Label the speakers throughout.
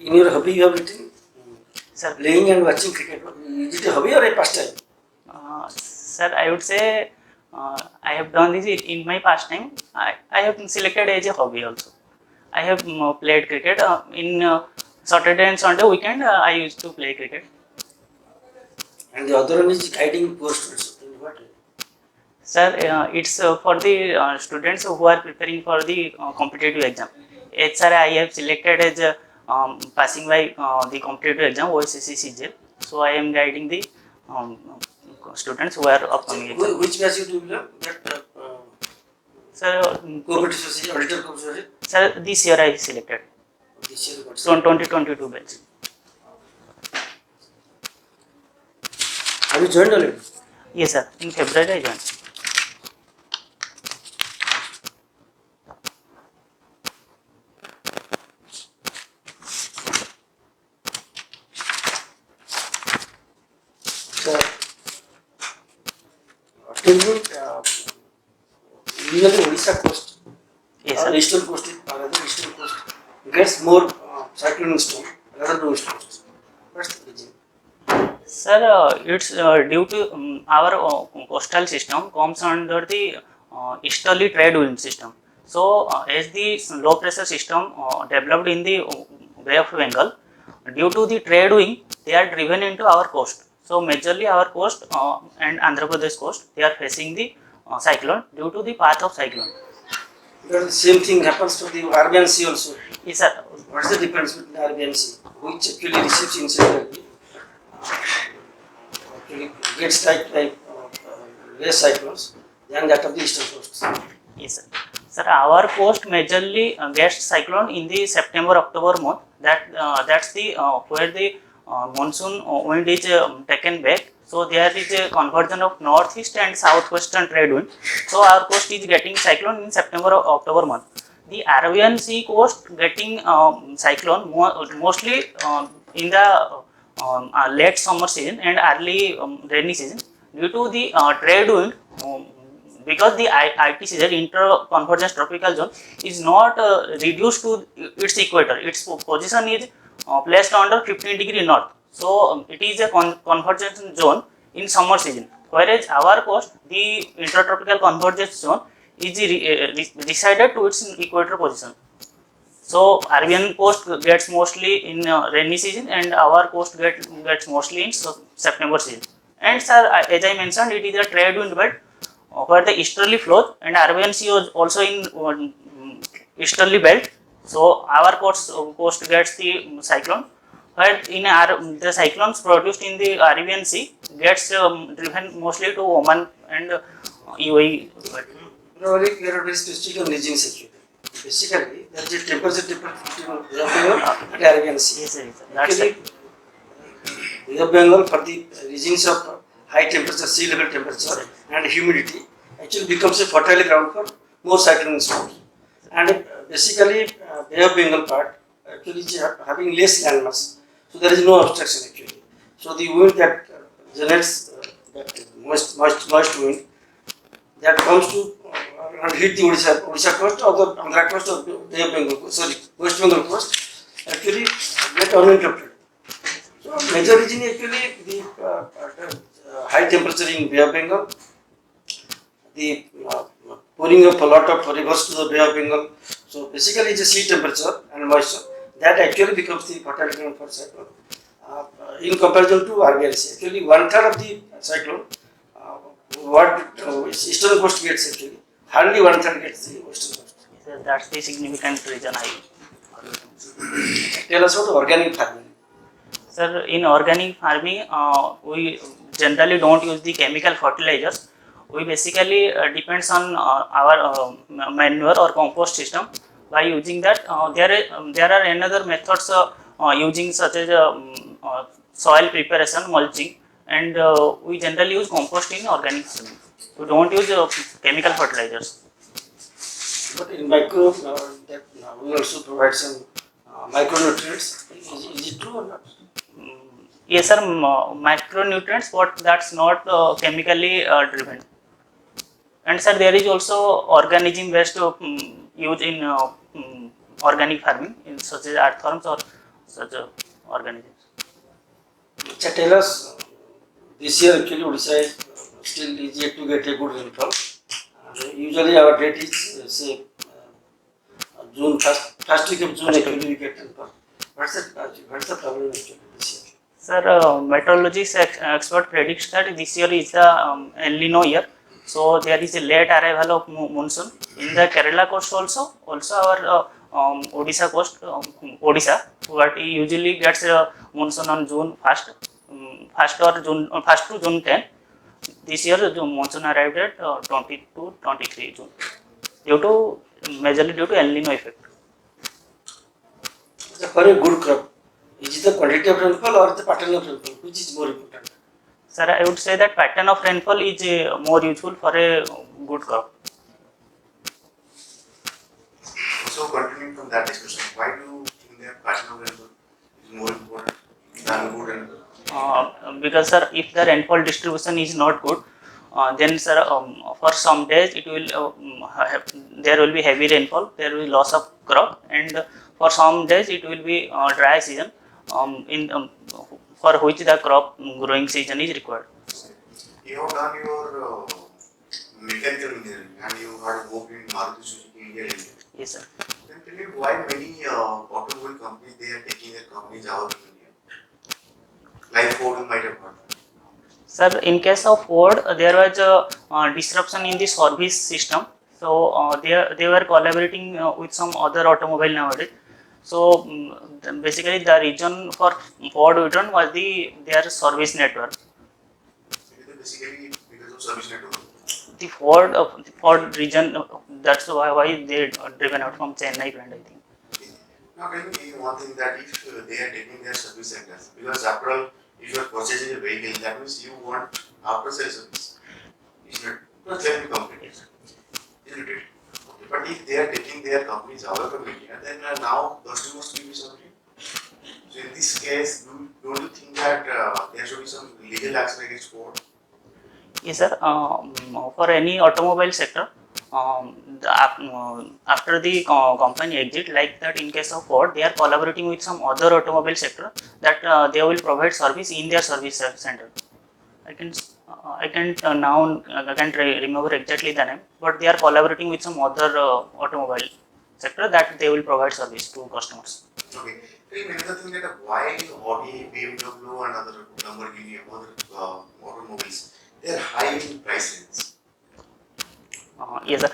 Speaker 1: In your hobby, you have written
Speaker 2: Sir,
Speaker 1: playing and watching cricket. Is it a hobby or a pastime?
Speaker 2: sir, I would say I have done this in my pastime. I have selected as a hobby also. I have played cricket in Saturday and Sunday weekend. I used to play cricket.
Speaker 1: And the other one is guiding post. What?
Speaker 2: Sir, it's for the students who are preparing for the competitive exam. HR I have selected as passing by the competitive exam OSSC CGL. So I am guiding the students who are upcoming exam.
Speaker 1: Which batch you do belong?
Speaker 2: Sir,
Speaker 1: Cooperative society, auditor cooperative.
Speaker 2: sir, this year I selected
Speaker 1: This year, what?
Speaker 2: 2022 batch.
Speaker 1: Have you joined already?
Speaker 2: Yes, sir. In February I joined.
Speaker 1: So, tell me, usually Odisha coast,
Speaker 2: Yes,
Speaker 1: or
Speaker 2: sir.
Speaker 1: eastern coast, or other eastern coast gets more cyclone storm rather than west coast. What's the reason?
Speaker 2: Sir, it's due to our coastal system comes under the easterly trade wind system. So, as the low pressure system developed in the Bay of Bengal, due to the trade wind, they are driven into our coast. So, majorly our coast and Andhra Pradesh coast, they are facing the cyclone due to the path of cyclone.
Speaker 1: The same thing happens to the Arabian Sea also.
Speaker 2: Yes, sir.
Speaker 1: What is the difference between the Arabian Sea, which actually receives incidentally, actually gets struck by less cyclones than that of the eastern coast?
Speaker 2: Yes, sir. Sir, our coast majorly gets cyclone in the September-October month. That's the where the monsoon wind is taken back. So there is a conversion of northeast and southwestern trade wind. So our coast is getting cyclone in September-October month. The Arabian Sea coast getting cyclone mostly in the late summer season and early rainy season due to the trade wind. Because the ITC, the inter-convergence tropical zone, is not reduced to its equator. Its position is placed under 15° north. So it is a convergence zone in summer season. Whereas our coast, the intertropical convergence zone, is decided to its equator position. So Arabian coast gets mostly in rainy season, and our coast gets mostly in September season. And sir, as I mentioned, it is a trade wind belt where the easterly flows, and Arabian Sea was also in easterly belt. So our coast gets the cyclone, where in the cyclones produced in the Arabian Sea gets driven mostly to Oman and UAE.
Speaker 1: Probably we are very specific on regions actually. Basically, there is a temperature difference between Bay of Bengal and Arabian Sea.
Speaker 2: Yes, sir. That's
Speaker 1: Actually,
Speaker 2: it.
Speaker 1: Bay of Bengal for the regions of high temperature, sea level temperature and humidity actually becomes a fertile ground for more cyclone storms. And basically, Bay of Bengal part actually is having less landmass, so there is no obstruction actually. So the wind that generates that moist wind that comes to and hit the Odisha coast or the Andhra coast or Bay of Bengal coast, sorry, West Bengal coast actually get uninterrupted. So major reason actually the high temperature in Bay of Bengal, the pouring of a lot of rivers to the Bay of Bengal. So basically it's a sea temperature and moisture that actually becomes the fertile ground for cyclone. In comparison to Arabian Sea, actually 1/3 of the cyclone, what eastern coast gets actually, hardly 1/3 gets the western coast.
Speaker 2: Yes, that's the significant reason I.
Speaker 1: Tell us about organic farming.
Speaker 2: Sir, in organic farming, we generally don't use the chemical fertilizers. We basically depends on our manure or compost system. By using that, there are another methods using such as soil preparation, mulching, and we generally use compost in organic farming. We don't use chemical fertilizers.
Speaker 1: But in micro, that we also provide some micronutrients. Is it true or not?
Speaker 2: Yes, sir. Micronutrients, but that's not chemically driven. And sir, there is also organism based use in organic farming, in such as earthworms or such organizations.
Speaker 1: Tell us, this year actually Odisha is still is yet to get a good rainfall. Usually our date is say June first week of June actually we get rainfall. What's the problem actually this year?
Speaker 2: Sir, meteorologist expert predicts that this year is the El Nino year, so there is a late arrival of monsoon in the Kerala coast also our Odisha coast, Odisha, but he usually gets monsoon on June 1st, 1st to June 10. This year the monsoon arrived at 20 to 23 June, majorly due to El Nino effect.
Speaker 1: For a good crop, is it the quantity of rainfall or the pattern of rainfall? Which is more important?
Speaker 2: Sir, I would say that pattern of rainfall is more useful for a good crop.
Speaker 3: So continuing from that discussion, why do you think that pattern of rainfall is more important than good rainfall?
Speaker 2: Because sir, if the rainfall distribution is not good, then sir, for some days it will there will be heavy rainfall, there will be loss of crop, and for some days it will be dry season, for which the crop growing season is required.
Speaker 3: You have done your mechanical engineering and you had worked in Maruti Suzuki India Limited.
Speaker 2: Yes, sir.
Speaker 3: Then tell me why many automobile companies they are taking their companies out of India? Like Ford, you might have heard.
Speaker 2: Sir, in case of Ford, there was a disruption in the service system. So they were collaborating with some other automobile nowadays. So basically, the reason for Ford return was their service network.
Speaker 3: Basically, because of service network.
Speaker 2: The Ford region. That's why they driven out from Chennai plant, I think.
Speaker 3: Now, tell me one thing, that if they are taking their service centers, because after all, if you are purchasing a vehicle, that means you want after sales service. Isn't it? Not let me complete. Isn't it? Okay. But if they are taking their companies out of India, then now customers will be suffering. So in this case, don't you think that there should be some legal action against Ford?
Speaker 2: Yes, sir. For any automobile sector, after the company exit, like that in case of Ford, they are collaborating with some other automobile sector that they will provide service in their service center. I can't remember exactly the name, but they are collaborating with some other automobile sector that they will provide service to customers.
Speaker 3: Okay. Another thing, that why Audi, BMW and other Lamborghini, other automobiles, they are high in price range.
Speaker 2: Yes, sir.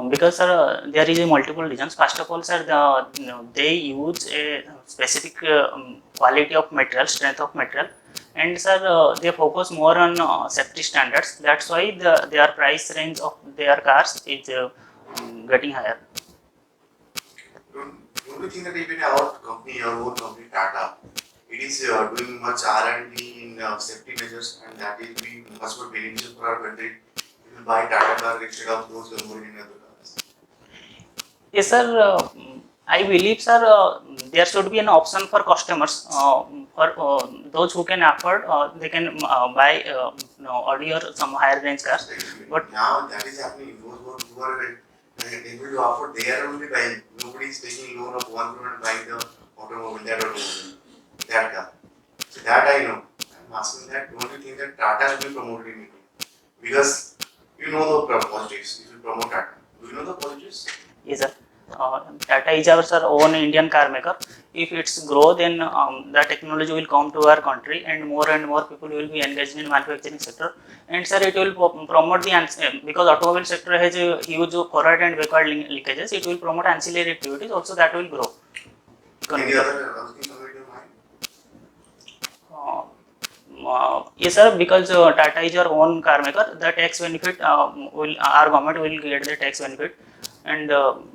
Speaker 2: Because sir, there is a multiple reasons. First of all, sir, they use a specific quality of material, strength of material, and sir, they focus more on safety standards. That's why their price range of their cars is getting higher.
Speaker 3: Don't you think that even our company, our own company, Tata, it is doing much R&D in safety measures, and that will be much more beneficial for our country? We will buy Tata car instead of those Lamborghini and other cars.
Speaker 2: Yes, sir. I believe, sir, there should be an option for customers. For those who can afford, they can buy Audi or some higher range cars. But
Speaker 3: now that is happening. Those who are able to afford, they are only buying. Nobody is taking loan of 1 crore and buying the automobile, that car. So that I know. I'm asking that, don't you think that Tata should be promoted in India? Because you know the positives. If you promote Tata, do you know the positives?
Speaker 2: yes, sir. Tata is our own Indian car maker. If it's grow, then the technology will come to our country, and more people will be engaged in manufacturing sector. And sir, it will promote because automobile sector has a huge forward and backward linkages. It will promote ancillary activities also, that will grow.
Speaker 3: Any other things on your mind?
Speaker 2: Yes, sir. Because Tata is our own car maker, the tax benefit our government will get the tax benefit, and
Speaker 3: you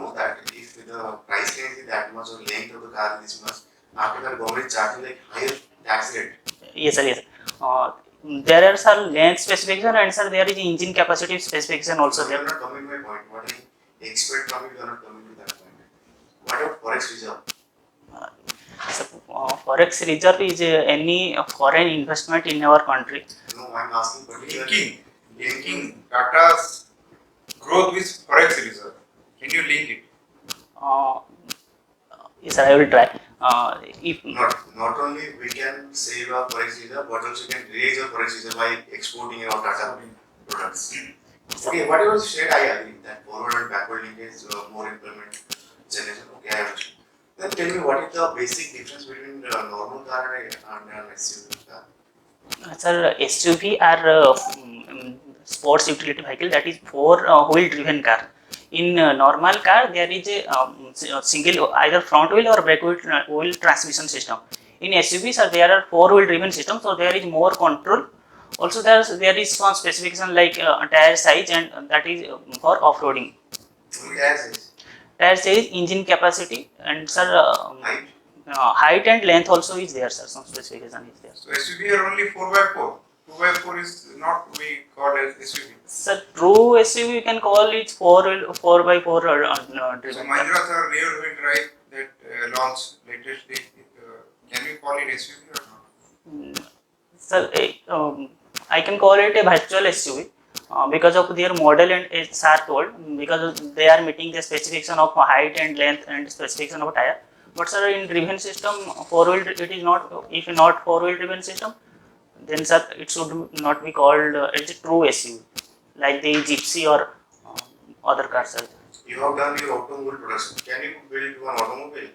Speaker 3: know that if the price range is that much or length of the car is this much, after that government is charging like higher tax rate.
Speaker 2: yes, sir. Yes. There are some length specification, and sir, there is engine capacity specification also
Speaker 3: So
Speaker 2: there.
Speaker 3: you are not coming to my point. What I expect from you, you are not coming to that point. What about forex reserve?
Speaker 2: Forex reserve is any foreign investment in our country.
Speaker 3: No, I am asking particularly.
Speaker 4: Linking Tata's growth with forex reserve. Can you link it?
Speaker 2: Yes, sir, I will try. If
Speaker 3: Not only we can save our forex reserve, but also we can raise our forex reserve by exporting our Tata products. Okay, whatever you said, I agree that forward and backward linkage, more employment generation. Okay, I understand. Then tell me what is the basic difference between normal car and an SUV car?
Speaker 2: sir, SUV are sports utility vehicle, that is four-wheel driven car. In normal car, there is a single either front wheel or back wheel transmission system. In SUVs, there are four-wheel driven system, so there is more control. Also, there is some specification like tire size, and that is for off-roading.
Speaker 3: Only as
Speaker 2: Tire size, engine capacity, and sir,
Speaker 3: height.
Speaker 2: height and length also is there, sir. Some specification is there.
Speaker 4: So SUV are only 4x4. 2x4 is not to be called as SUV.
Speaker 2: Sir, true SUV you can call it 4x4
Speaker 4: So
Speaker 2: driven.
Speaker 4: Mahindra's are rear wheel drive that launched latestly. Can we call it SUV or not?
Speaker 2: Sir, I can call it a virtual SUV because of their model and its are told, because they are meeting the specification of height and length and specification of tire. But sir, in driven system, four-wheel it is not. If not four-wheel driven system, then sir, it should not be called it's a true SUV like the Gypsy or other cars. Sir.
Speaker 3: You have done your automobile production. Can you build one automobile?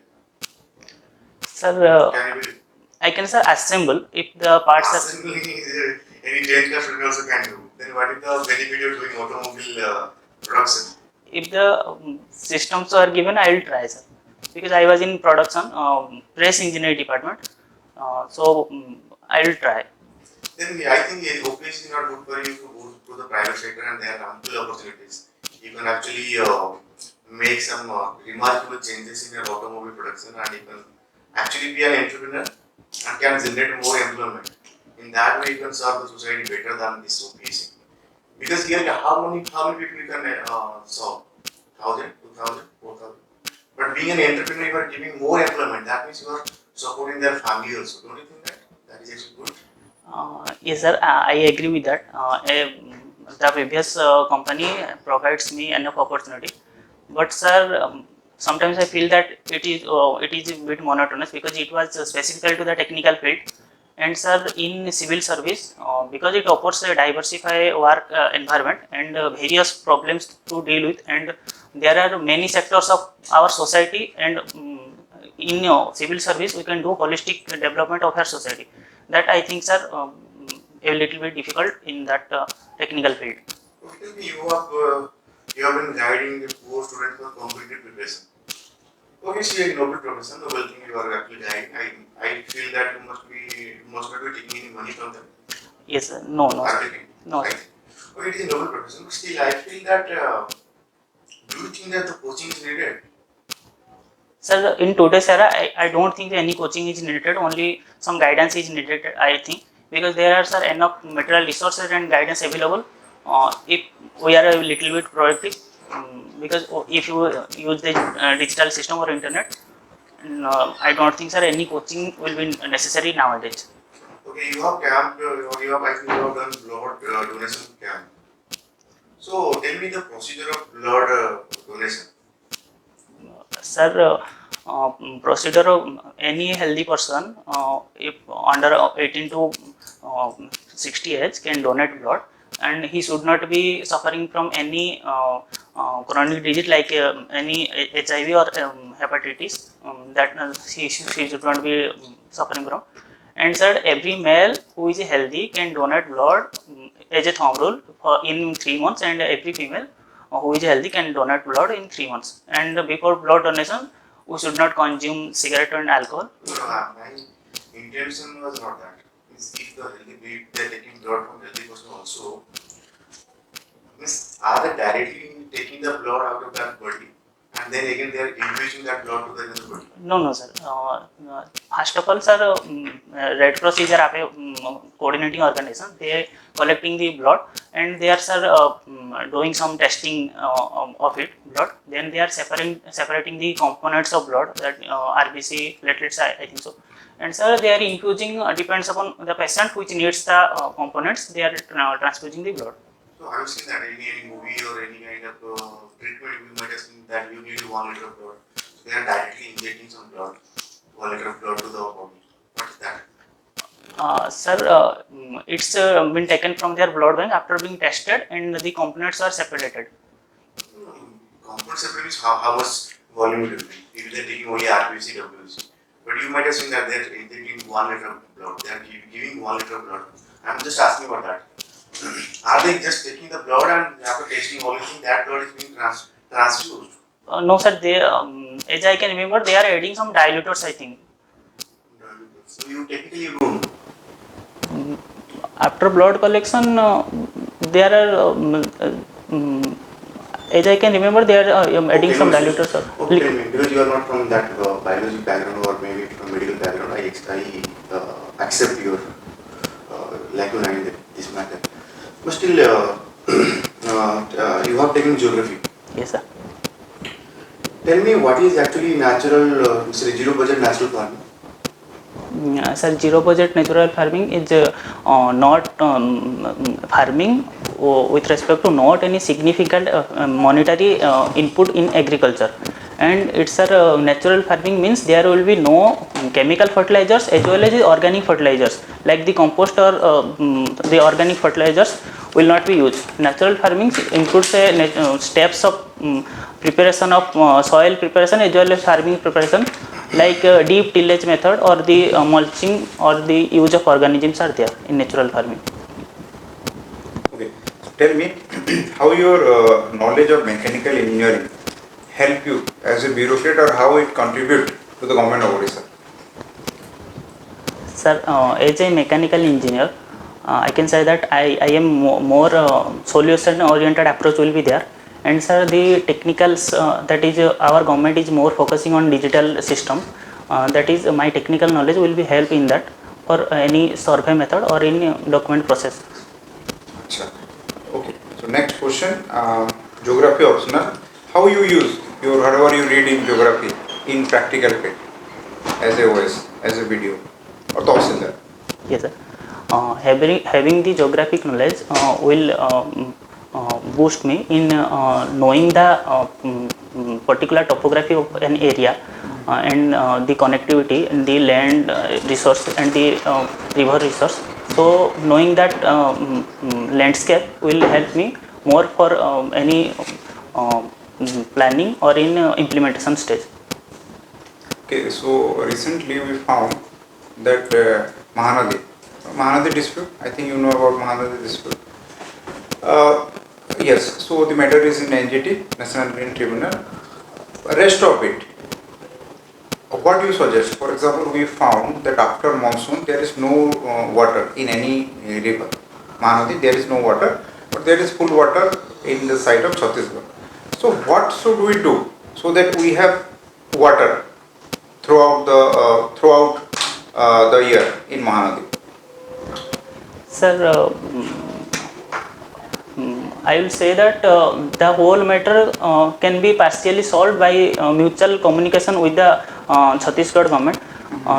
Speaker 2: Sir,
Speaker 3: Can you build?
Speaker 2: I can sir assemble if the parts are.
Speaker 3: Assembly, any 10 car student also can do. Then what is the benefit of doing automobile production?
Speaker 2: If the systems are given, I will try, sir. Because I was in production, press engineering department, I will try.
Speaker 3: Then I think OPSC is not good for you to go to the private sector, and there are ample opportunities. You can actually make some remarkable changes in your automobile production, and you can actually be an entrepreneur and can generate more employment. In that way, you can serve the society better than this OPSC. Because here, how many people you can serve? 1,000, 2,000, 4,000. But being an entrepreneur, you are giving more employment. That means you are supporting their family also. Don't you think that? That is actually good.
Speaker 2: Yes, sir. I agree with that. The previous company provides me enough opportunity, but sir, sometimes I feel that it is a bit monotonous because it was specific to the technical field. And sir, in civil service, because it offers a diversified work environment and various problems to deal with, and there are many sectors of our society, and in civil service we can do holistic development of our society. That I think, sir, a little bit difficult in that technical field.
Speaker 3: Okay, you have been guiding the poor students for competitive preparation. Okay, see, a noble profession, noble thing you are actually guiding. I feel that you must not be taking any money from them.
Speaker 2: Yes, sir. No,
Speaker 3: Are
Speaker 2: sir.
Speaker 3: taking?
Speaker 2: No,
Speaker 3: Right. Okay, it is a noble profession, but still I feel that. Do you think that the coaching is needed?
Speaker 2: sir. In today's era, I don't think any coaching is needed. Only some guidance is needed, I think, because there are, sir, enough material resources and guidance available. If we are a little bit proactive, because if you use the digital system or internet, I don't think, sir, any coaching will be necessary nowadays.
Speaker 3: Okay, you have camped, or you have, I think you have done blood donation camp. So tell me the procedure of blood donation.
Speaker 2: Sir, procedure of any healthy person, if under 18 to 60 age, can donate blood, and he should not be suffering from any chronic disease like any HIV or hepatitis, that he should not be suffering from. And sir, every male who is healthy can donate blood as a thumb rule in 3 months, and every female who is healthy can donate blood in 3 months. And before blood donation, we should not consume cigarette and alcohol.
Speaker 3: No, my intention was not that. If the healthy, they are taking blood from healthy person also, are they directly taking the blood out of that body, and then again they are infusing that blood to the other body?
Speaker 2: No, sir. First of all, sir, Red Cross is a coordinating organization. They are collecting the blood, and they are, sir, doing some testing of it blood. Then they are separating the components of blood, that RBC, platelets, I think so. And sir, they are infusing, depends upon the patient which needs the components. They are transfusing the blood.
Speaker 3: So have you seen that in any movie or any kind of treatment? You might have seen that you need 1 liter of blood. they are directly injecting some blood, 1 liter of blood to the body. What is that?
Speaker 2: Sir, it's been taken from their blood bank after being tested, and the components are separated.
Speaker 3: Compound separate means how much volume will be. If they are taking only RBC, WBC. But you might have seen that they are injecting 1 liter of blood. They are giving 1 liter of blood. I am just asking about that. Are they just taking the blood and after testing everything, that blood is being transfused?
Speaker 2: No, sir. They, as I can remember, they are adding some diluters, I think.
Speaker 3: So you technically you don't know.
Speaker 2: After blood collection, there are, as I can remember, they are adding some diluters.
Speaker 3: Okay, because you are not from that biology background or maybe from medical background, I accept your lacuna in this matter. But still, you have taken geography.
Speaker 2: Yes, sir.
Speaker 3: Tell me what is actually natural, zero budget natural farming?
Speaker 2: Sir, zero budget natural farming is not farming with respect to not any significant monetary input in agriculture, and it's natural farming means there will be no chemical fertilizers as well as organic fertilizers like the compost or the organic fertilizers will not be used. Natural farming includes steps of preparation of soil preparation as well as farming preparation, like deep tillage method or the mulching or the use of organisms are there in natural farming.
Speaker 4: Okay, tell me how your knowledge of mechanical engineering help you as a bureaucrat, or how it contribute to the government of Odisha?
Speaker 2: Sir, as a mechanical engineer, I can say that I am more solution oriented approach will be there. And sir, the technicals, that is our government is more focusing on digital system, that is my technical knowledge will be help in that for any survey method or any document process.
Speaker 4: Achha. Okay, so next question, geography optional. How you use your whatever you read in geography in practical way as a OS, as a video or Tahsildar?
Speaker 2: Yes, sir. Having the geographic knowledge will boost me in knowing the particular topography of an area and the connectivity and the land resource and the river resource. So knowing that landscape will help me more for any planning or in implementation stage.
Speaker 4: Okay, so recently we found that Mahanadi dispute, I think you know about Mahanadi dispute. Yes, so the matter is in NGT, National Green Tribunal. Rest of it, what do you suggest? For example, we found that after monsoon there is no water in any river. Mahanadi, there is no water, but there is full water in the site of Chhattisgarh. So what should we do so that we have water throughout the year in Mahanadi?
Speaker 2: Sir, I will say that the whole matter can be partially solved by mutual communication with the Chhattisgarh government.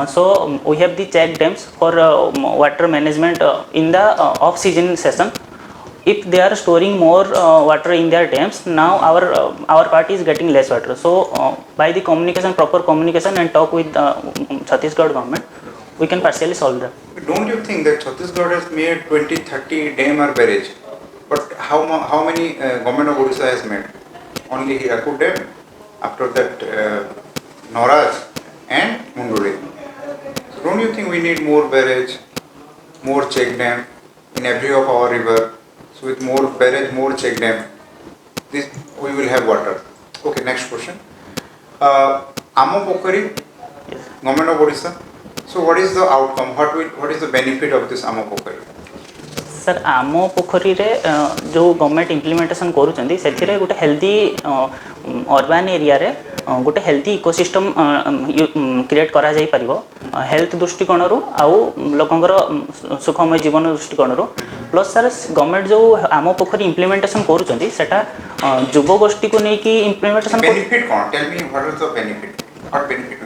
Speaker 2: So we have the check dams for water management in the off-season session. If they are storing more water in their dams, now our party is getting less water. So by the communication, proper communication and talk with Chhattisgarh government, we can partially solve that.
Speaker 4: Don't you think that Chhattisgarh has made 20-30 dam or barrage? But how many government of Odisha has made? Only Hirakud Dam, after that Noraj and Munduri. So don't you think we need more barrage, more check dam in every of our river? So with more barrage, more check dam, this we will have water. Okay, next question. Amo Pokari, government of Odisha. So what is the outcome? What is the benefit of this Amo Pokari?
Speaker 2: Sir आम पोखरी रे जो government implementation करूछंदी सेथिरे गोटे healthy urban area रे गोटे healthy ecosystem create करा जाई परिबो health दृष्टिकोण रु आउ लोकंगर सुखमय जीवन दृष्टिकोण रु प्लस सर गवर्नमेंट जो आम पोखरी इम्प्लीमेंटेशन करूछंदी सेटा युवा गोष्ठी को नै कि implementation
Speaker 4: benefit can tell me what is the benefit what benefit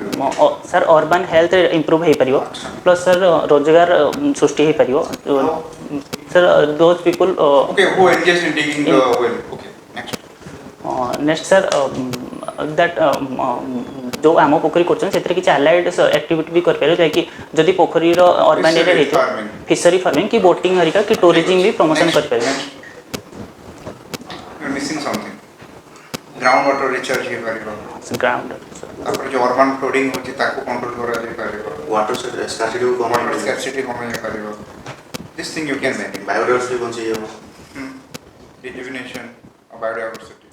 Speaker 2: sir urban health improve हे परिबो प्लस सर रोजगार सृष्टि हे परिबो sir those people
Speaker 4: okay who engaged in digging the well. Okay, next
Speaker 2: next sir that जो आम पोखरी कर किसी आलाइड activity भी करें कि जदि पोखरी अर्बान एरिया होती फिशरी फार्मिंग कि बोटिंग हरिका कि टूरिज्म भी प्रमोशन कर
Speaker 4: missing something ground water recharge हे परिबो
Speaker 2: ग्राउंड
Speaker 4: तापर जो अर्बन फ्लोडिंग होची ताको कंट्रोल करा जाय परिबो
Speaker 3: वाटर स्कार्सिटी को कमाई
Speaker 4: स्कैर्सिटी कमाय परिबो this thing you can manage
Speaker 3: biodiversity कौन चाहिए
Speaker 4: rejuvenation of biodiversity